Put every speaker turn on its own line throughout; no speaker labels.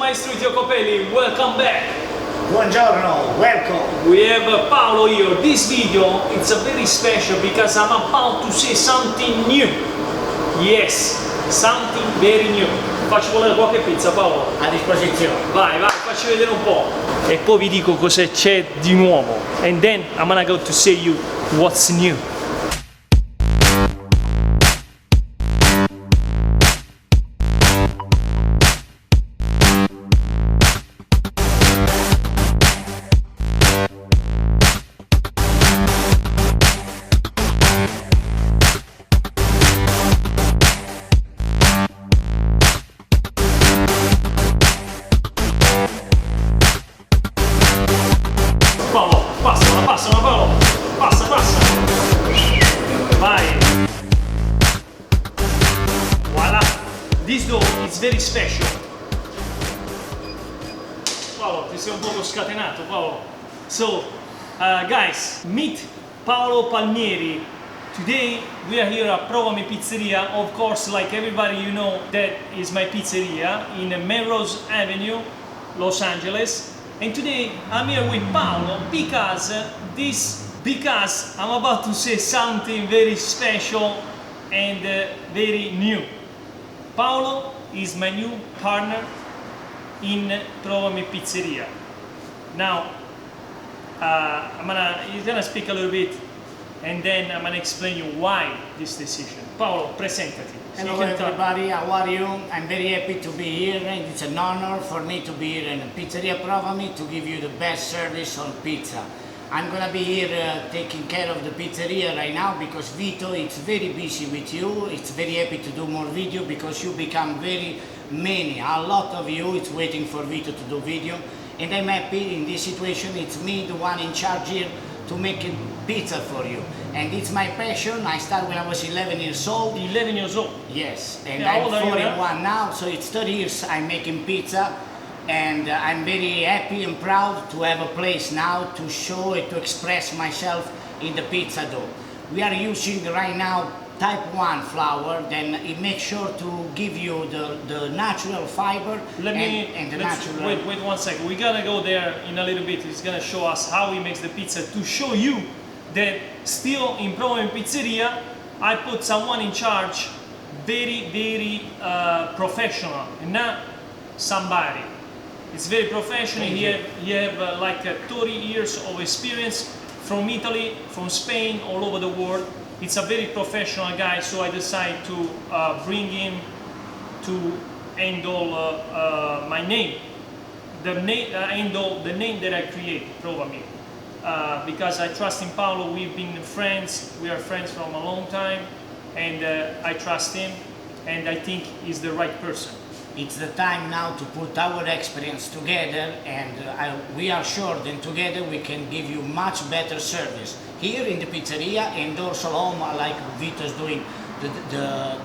Maestro Capelli, welcome back!
Buongiorno, welcome!
We have Paolo here. This video it's a very special because I'm about to say something new. Yes, something very new. Facci volere qualche pizza, Paolo.
A disposizione.
Vai, facci vedere un po'. E poi vi dico cosa c'è di nuovo. And then I'm gonna go to say you what's new. Passa. Vai. Voila. This door is very special. Paolo, ti sei un poco scatenato, Paolo. So, guys, meet Paolo Palmieri. Today we are here at Provami Pizzeria. Of course, like everybody you know, that is my pizzeria in Melrose Avenue, Los Angeles. And today I'm here with Paolo because I'm about to say something very special and very new. Paolo is my new partner in Provami Pizzeria. Now, he's gonna speak a little bit and then I'm gonna explain you why this decision. Paolo, presentati.
Hello everybody, how are you? I'm very happy to be here and it's an honor for me to be here in Pizzeria Provami to give you the best service on pizza. I'm gonna be here taking care of the pizzeria right now because Vito is very busy with you. It's very happy to do more video because you become very many. A lot of you is waiting for Vito to do video and I'm happy in this situation. It's me, the one in charge here to make pizza for you. And it's my passion. I started when I was 11 years old.
11 years old?
Yes, and
yeah,
I'm 41 now, so it's 30 years I'm making pizza. And I'm very happy and proud to have a place now to show it, to express myself in the pizza dough. We are using right now type 1 flour, then it makes sure to give you the natural fiber and the natural...
Wait 1 second, we gotta go there in a little bit. He's gonna show us how he makes the pizza to show you that still in Provami Pizzeria I put someone in charge very professional and not somebody. It's very professional. He have like 30 years of experience from Italy, from Spain, all over the world. It's a very professional guy, so I decided to bring him to handle my name. Handle the name that I create, Provami. Because I trust in Paolo. We've been friends. We are friends from a long time, and I trust him, and I think he's the right person.
It's the time now to put our experience together, and we are sure that together we can give you much better service here in the pizzeria and also home, like Vito's doing the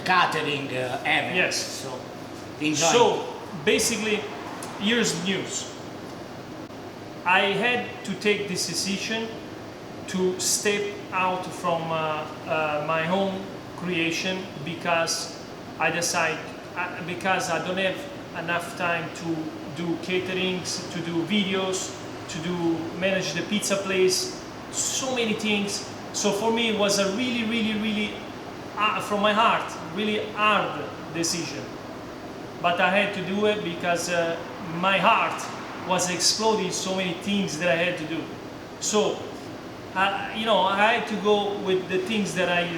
catering event.
Yes.
So enjoy.
So basically, here's news. I had to take this decision to step out from my own creation because I decided, because I don't have enough time to do caterings, to do videos, to manage the pizza place, so many things. So for me it was a really from my heart, really hard decision. But I had to do it because my heart was exploding so many things that I had to do. So, you know, I had to go with the things that I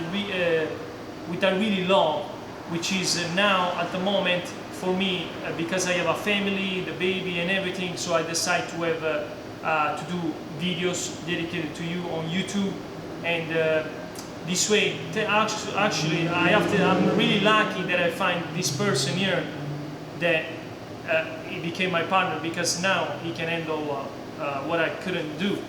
really love, which is now at the moment for me because I have a family, the baby and everything. So I decided to have to do videos dedicated to you on YouTube, and this way, actually, I'm really lucky that I find this person here that he became my partner because now he can handle what I couldn't do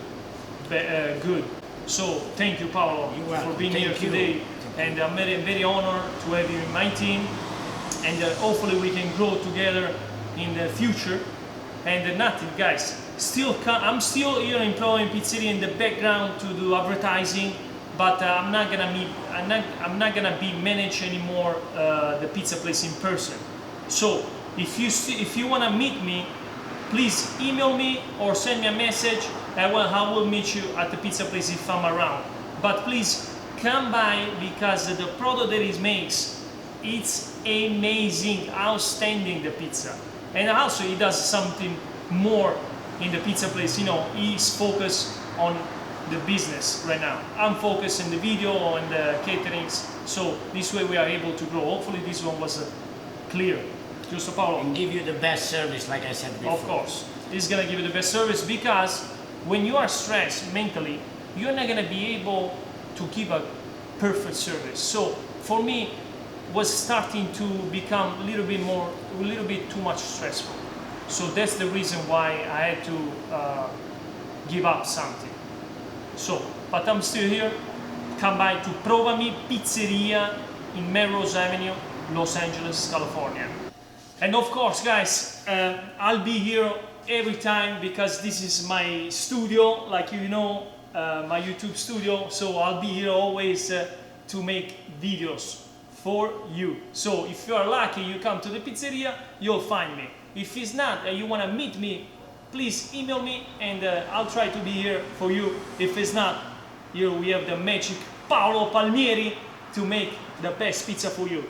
good. So thank you, Paolo, for being here today. And I'm very honored to have you in my team, and hopefully we can grow together in the future. And nothing, guys. I'm still here in Provami Pizzeria in the background to do advertising, but I'm not gonna be manage anymore the pizza place in person. So If you want to meet me, please email me or send me a message. I will meet you at the pizza place if I'm around. But please come by, because the product that he makes, it's amazing, outstanding, the pizza. And also he does something more in the pizza place. You know, he's focused on the business right now. I'm focused in the video and the caterings. So this way we are able to grow. Hopefully this one was clear. Giusto, Paolo?
And give you the best service, like I said before.
Of course, it's gonna give you the best service, because when you are stressed mentally, you're not gonna be able to give a perfect service. So for me, was starting to become a little bit too much stressful. So that's the reason why I had to give up something. So, but I'm still here. Come by to Provami Pizzeria in Melrose Avenue, Los Angeles, California. And of course, guys, I'll be here every time, because this is my studio, like you know, my YouTube studio. So I'll be here always to make videos for you. So if you are lucky, you come to the pizzeria, you'll find me. If it's not, you want to meet me, please email me, and I'll try to be here for you. If it's not, here we have the magic Paolo Palmieri to make the best pizza for you.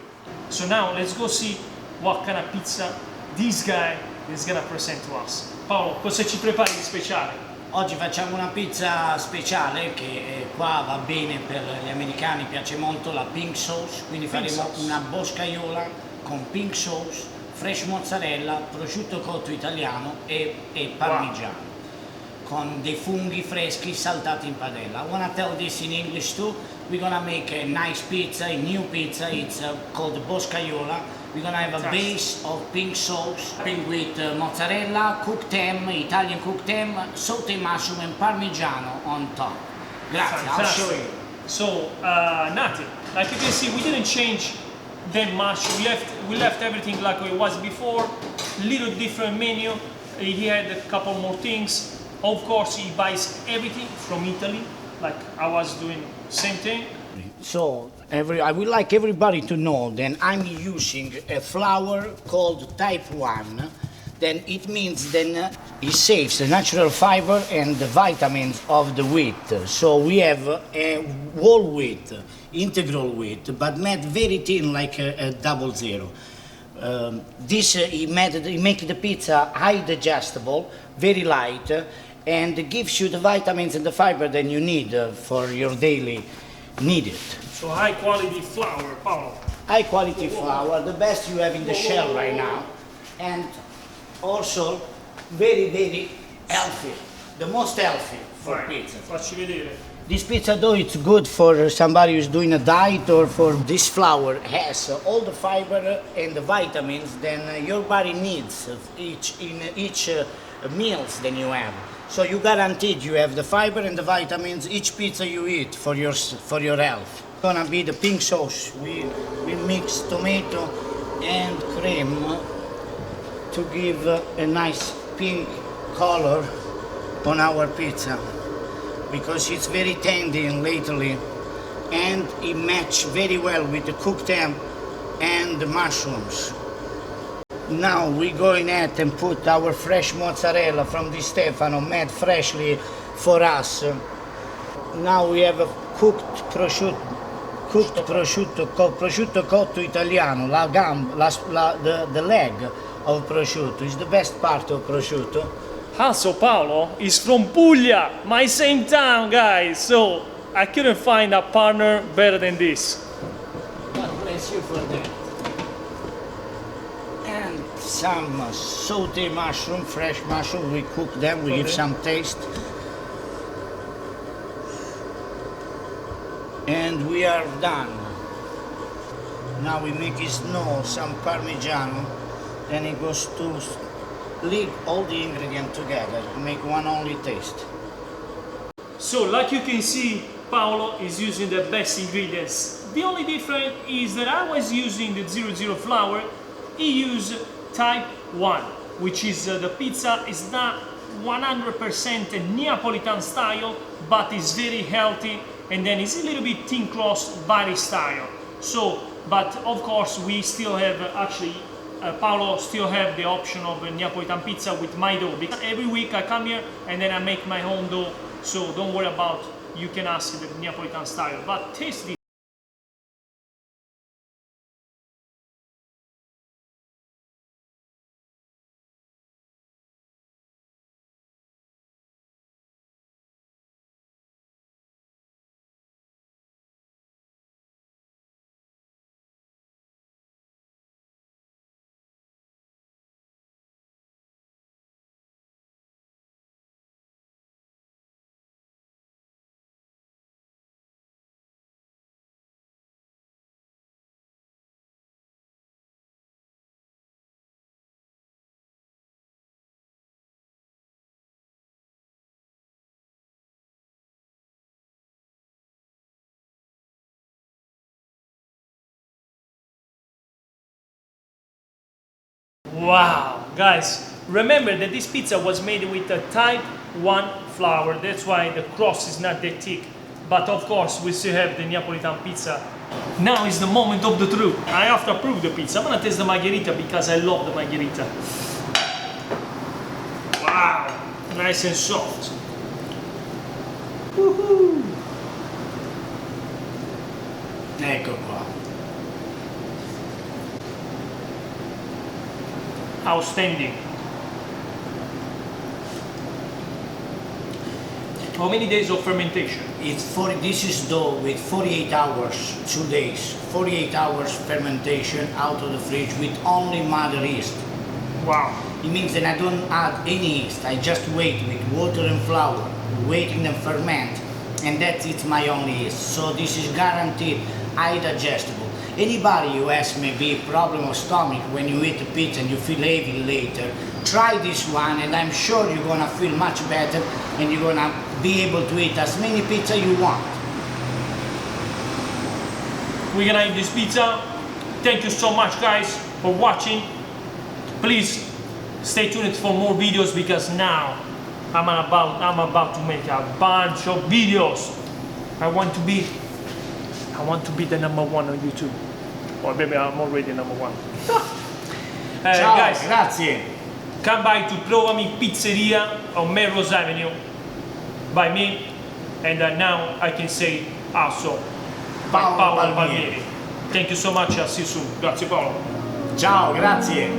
So now let's go see what kind of pizza this guy is gonna present to us. Paolo, cosa ci prepari di speciale?
Oggi facciamo una pizza speciale che qua va bene per gli americani, piace molto la pink sauce, quindi faremo una boscaiola con pink sauce, fresh mozzarella, prosciutto cotto italiano e parmigiano, con dei funghi freschi saltati in padella. I wanna tell this in English too. We're gonna make a nice pizza, a new pizza. It's called boscaiola. We're gonna have a base of pink sauce, pink with mozzarella, cooked ham, Italian cooked ham, sauteed mushroom and parmigiano on top. Grazie, I'll show you.
So, nothing. Like you can see, we didn't change that much. We left everything like it was before. Little different menu. He had a couple more things. Of course, he buys everything from Italy, like I was doing same thing.
So, I would like everybody to know that I'm using a flour called type 1. Then it means then it saves the natural fiber and the vitamins of the wheat. So we have a whole wheat, integral wheat, but made very thin, like a 00. He makes the pizza high digestible, very light, and gives you the vitamins and the fiber that you need for your daily needed.
So high quality flour, Paolo.
High quality flour, the best you have in the shell right now, and also very, very healthy, the most healthy for pizza.
Facci vedere.
This pizza dough, it's good for somebody who's doing a diet, or for this flour has all the fiber and the vitamins that your body needs in each meals that you have. So you guaranteed you have the fiber and the vitamins each pizza you eat for your health. It's gonna be the pink sauce. We mix tomato and cream to give a nice pink color on our pizza, because it's very tender lately, and it matches very well with the cooked ham and the mushrooms. Now we go in ahead and put our fresh mozzarella from Di Stefano, made freshly for us. Now we have a cooked prosciutto cotto italiano, the leg of prosciutto. Is the best part of prosciutto.
Also, Paolo is from Puglia, my same town, guys. So I couldn't find a partner better than this.
God bless you for that. And some sauteed mushroom, fresh mushroom. We cook them. We give some taste. And we are done. Now we make it snow, some parmigiano, then it goes to leave all the ingredients together, make one only taste.
So like you can see, Paolo is using the best ingredients. The only difference is that I was using the 00 flour, he used type 1, which is the pizza is not 100% Neapolitan style, but is very healthy, and then it's a little bit thin crust Bari style. So, but of course we still have actually Paolo still have the option of a Neapolitan pizza with my dough, because every week I come here and then I make my own dough, so don't worry about, you can ask the Neapolitan style, but taste it. Wow, guys, remember that this pizza was made with a type 1 flour, that's why the crust is not that thick, but of course we still have the Neapolitan pizza. Now is the moment of the truth. I have to approve the pizza. I'm gonna taste the margherita because I love the margherita. Wow, nice and soft. Woohoo!
Ecco qua.
Outstanding. How many days of fermentation?
This is dough with 48 hours, 2 days. 48 hours fermentation out of the fridge with only mother yeast.
Wow.
It means that I don't add any yeast. I just wait with water and flour, waiting them ferment, and that's it, my only yeast. So this is guaranteed high digestible. Anybody who has maybe a problem of stomach when you eat a pizza and you feel heavy later, try this one and I'm sure you're gonna feel much better and you're gonna be able to eat as many pizza you want.
We're gonna eat this pizza. Thank you so much, guys, for watching. Please stay tuned for more videos because now I'm about to make a bunch of videos. I want to be the #1 on YouTube. Or maybe I'm already #1.
Ciao,
guys,
grazie.
come by to Provami Pizzeria on Melrose Avenue by me, and now I can say also by Paolo Palmieri. Thank you so much, I'll see you soon. Grazie Paolo.
Ciao, grazie.